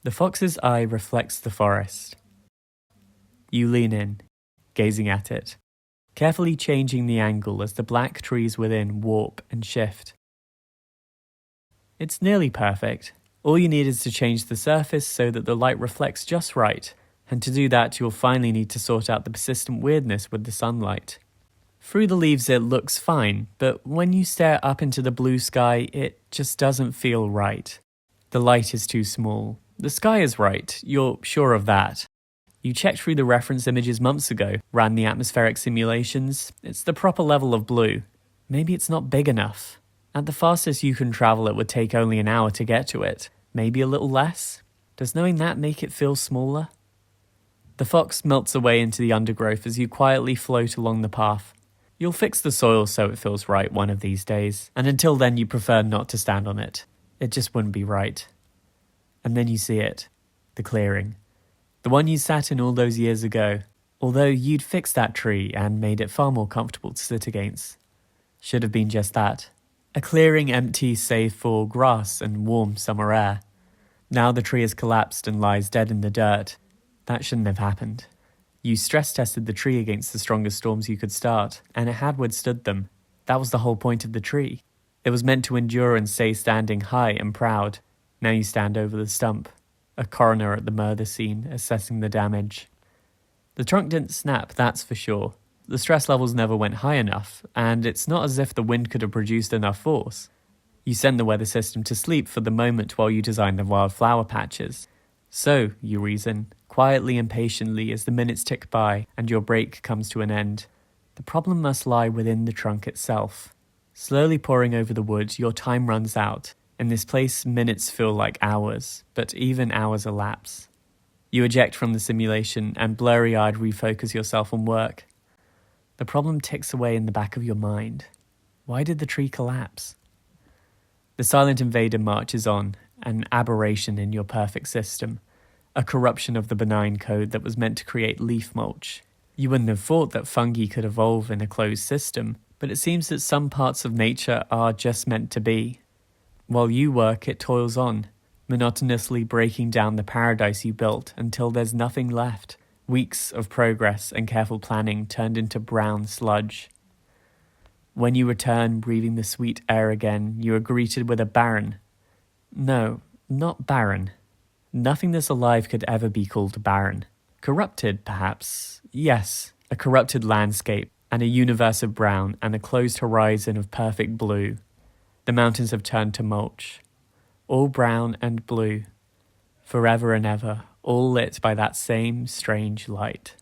The fox's eye reflects the forest. You lean in, gazing at it, carefully changing the angle as the black trees within warp and shift. It's nearly perfect. All you need is to change the surface so that the light reflects just right, and to do that you'll finally need to sort out the persistent weirdness with the sunlight. Through the leaves it looks fine, but when you stare up into the blue sky, it just doesn't feel right. The light is too small. The sky is right, you're sure of that. You checked through the reference images months ago, ran the atmospheric simulations. It's the proper level of blue. Maybe it's not big enough. At the fastest you can travel, it would take only an hour to get to it. Maybe a little less? Does knowing that make it feel smaller? The fox melts away into the undergrowth as you quietly float along the path. You'll fix the soil so it feels right one of these days, and until then you prefer not to stand on it. It just wouldn't be right. And then you see it. The clearing. The one you sat in all those years ago, although you'd fixed that tree and made it far more comfortable to sit against. Should have been just that. A clearing empty save for grass and warm summer air. Now the tree has collapsed and lies dead in the dirt. That shouldn't have happened. You stress-tested the tree against the strongest storms you could start, and it had withstood them. That was the whole point of the tree. It was meant to endure and stay standing high and proud. Now you stand over the stump. A coroner at the murder scene, assessing the damage. The trunk didn't snap, that's for sure. The stress levels never went high enough, and it's not as if the wind could have produced enough force. You send the weather system to sleep for the moment while you design the wildflower patches. So, you reason, quietly and patiently as the minutes tick by and your break comes to an end. The problem must lie within the trunk itself. Slowly poring over the wood, your time runs out. In this place, minutes feel like hours, but even hours elapse. You eject from the simulation and blurry-eyed refocus yourself on work. The problem ticks away in the back of your mind. Why did the tree collapse? The silent invader marches on, an aberration in your perfect system, a corruption of the benign code that was meant to create leaf mulch. You wouldn't have thought that fungi could evolve in a closed system, but it seems that some parts of nature are just meant to be. While you work, it toils on, monotonously breaking down the paradise you built until there's nothing left. Weeks of progress and careful planning turned into brown sludge. When you return, breathing the sweet air again, you are greeted with a barren. No, not barren. Nothing that's alive could ever be called barren. Corrupted, perhaps. Yes, a corrupted landscape, and a universe of brown, and a closed horizon of perfect blue. The mountains have turned to mulch. All brown and blue. Forever and ever, all lit by that same strange light.